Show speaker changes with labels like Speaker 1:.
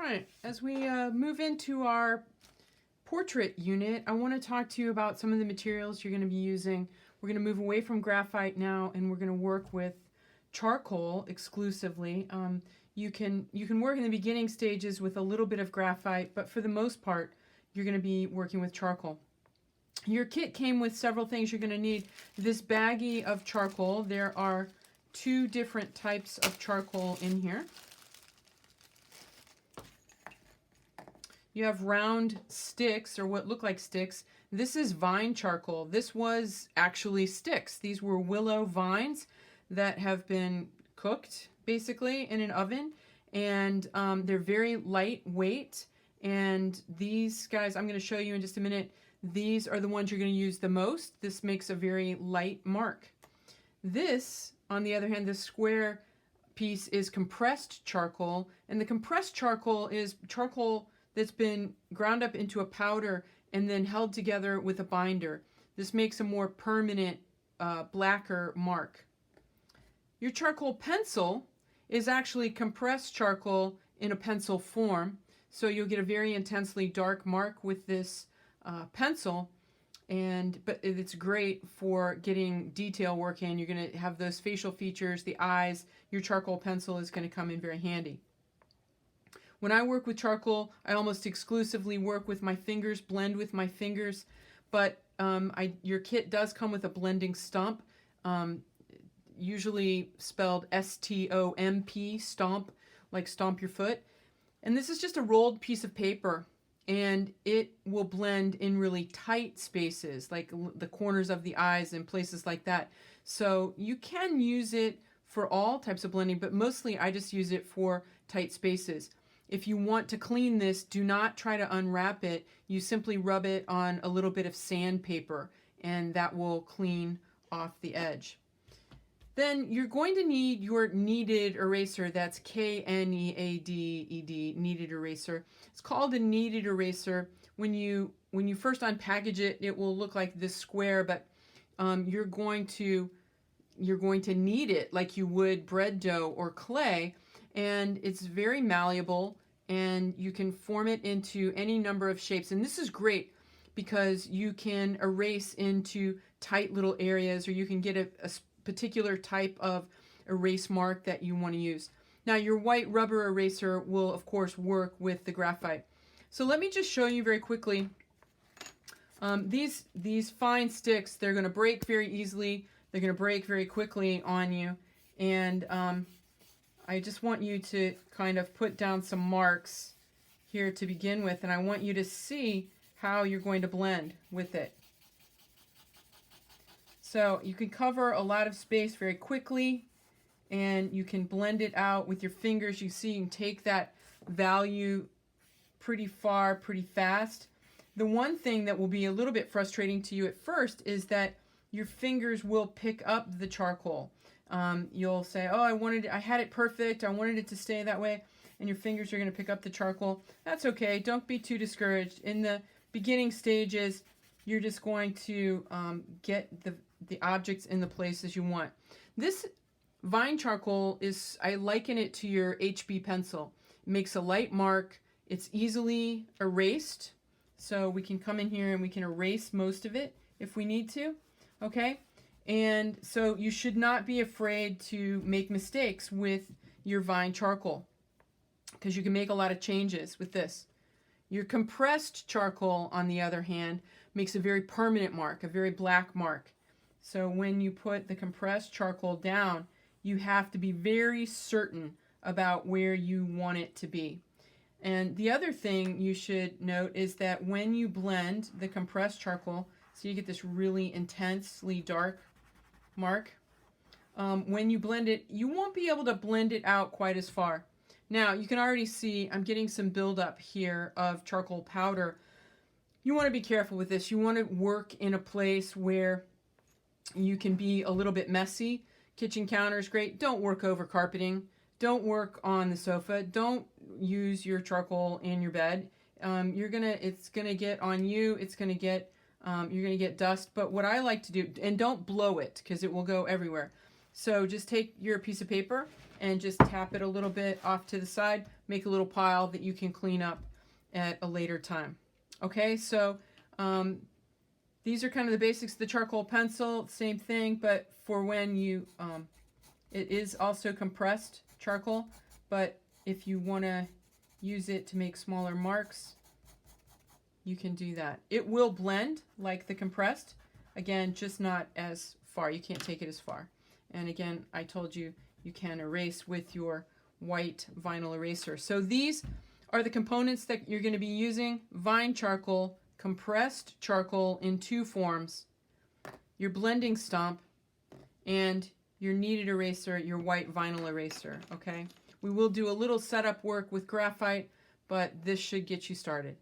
Speaker 1: right, as we move into our portrait unit, I want to talk to you about some of the materials you're going to be using. We're going to move away from graphite now, and we're going to work with charcoal exclusively. You can work in the beginning stages with a little bit of graphite, but for the most part, you're going to be working with charcoal. Your kit came with several things you're going to need. This baggie of charcoal. There are 2 different types of charcoal in here. You have round sticks, or what look like sticks. This is vine charcoal. This was actually sticks. These were willow vines that have been cooked, basically, in an oven. And they're very lightweight. And these guys, I'm going to show you in just a minute, these are the ones you're going to use the most. This makes a very light mark. This, on the other hand, this square piece is compressed charcoal. And the compressed charcoal is charcoal that's been ground up into a powder and then held together with a binder. This makes a more permanent, blacker mark. Your charcoal pencil is actually compressed charcoal in a pencil form, so you'll get a very intensely dark mark with this pencil, but it's great for getting detail work in. You're going to have those facial features, the eyes. Your charcoal pencil is going to come in very handy. When I work with charcoal, I almost exclusively work with my fingers, blend with my fingers, but your kit does come with a blending stump, usually spelled S-T-O-M-P, stomp, like stomp your foot. And this is just a rolled piece of paper, and it will blend in really tight spaces, like the corners of the eyes and places like that. So you can use it for all types of blending, but mostly I just use it for tight spaces. If you want to clean this, do not try to unwrap it. You simply rub it on a little bit of sandpaper, and that will clean off the edge. Then you're going to need your kneaded eraser. That's K-N-E-A-D-E-D, kneaded eraser. It's called a kneaded eraser. When you first unpackage it, it will look like this square, but you're going to knead it like you would bread dough or clay. And it's very malleable, and you can form it into any number of shapes. And this is great because you can erase into tight little areas, or you can get a particular type of erase mark that you want to use. Now, your white rubber eraser will, of course, work with the graphite. So let me just show you very quickly. These fine sticks, they're going to break very easily. They're going to break very quickly on you. And I just want you to kind of put down some marks here to begin with, and I want you to see how you're going to blend with it. So you can cover a lot of space very quickly, and you can blend it out with your fingers. You see, you can take that value pretty far, pretty fast. The one thing that will be a little bit frustrating to you at first is that your fingers will pick up the charcoal. You'll say, oh, I had it perfect, I wanted it to stay that way, and your fingers are going to pick up the charcoal. That's okay, don't be too discouraged. In the beginning stages, you're just going to get the objects in the places you want. This vine charcoal I liken it to your HB pencil. It makes a light mark, it's easily erased, so we can come in here and we can erase most of it if we need to, okay? And so you should not be afraid to make mistakes with your vine charcoal, because you can make a lot of changes with this. Your compressed charcoal, on the other hand, makes a very permanent mark, a very black mark. So when you put the compressed charcoal down, you have to be very certain about where you want it to be. And the other thing you should note is that when you blend the compressed charcoal, so you get this really intensely dark mark, when you blend it, you won't be able to blend it out quite as far. Now, you can already see I'm getting some buildup here of charcoal powder. You want to be careful with this. You want to work in a place where you can be a little bit messy. Kitchen counter is great. Don't work over carpeting. Don't work on the sofa. Don't use your charcoal in your bed. It's gonna get on you. It's gonna get you're going to get dust. But what I like to do, and don't blow it because it will go everywhere. So just take your piece of paper and just tap it a little bit off to the side. Make a little pile that you can clean up at a later time. Okay, so these are kind of the basics of the charcoal pencil. Same thing, but for when you, it is also compressed charcoal, but if you want to use it to make smaller marks, you can do that. It will blend like the compressed. Again, just not as far. You can't take it as far. And again, I told you, you can erase with your white vinyl eraser. So these are the components that you're going to be using. Vine charcoal, compressed charcoal in 2 forms, your blending stump, and your kneaded eraser, your white vinyl eraser, okay? We will do a little setup work with graphite, but this should get you started.